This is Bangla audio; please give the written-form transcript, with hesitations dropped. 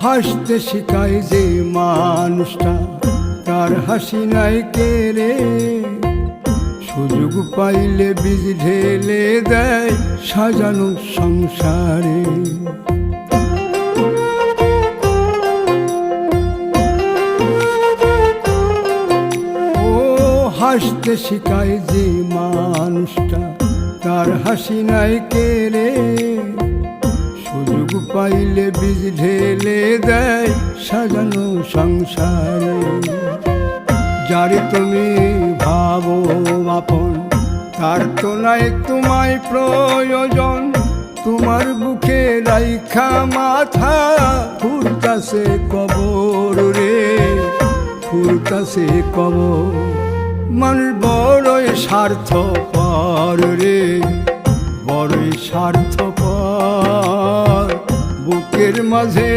হাসতে শিখায় যে মানুষটা, তার হাসি নাই কেড়ে। সুযোগ পাইলে বীজ ঢেলে দেয় সাজানো সংসারে। ও হাসতে শিখায় যে মানুষটা, তার হাসি নাই কেড়ে। সুযোগ পাইলে বীজ ঢেলে দেয় সাজানো সংসারে। যারে তুমি ভাবো আপন, তার তো নাই তোমায় প্রয়োজন। তোমার বুকে রাইখা মাথা ফুরতাছে কবর রে, ফুরতাছে কবর। মানুষ বড়ই স্বার্থপর রে, বড়ই স্বার্থপর। বুকের মাঝে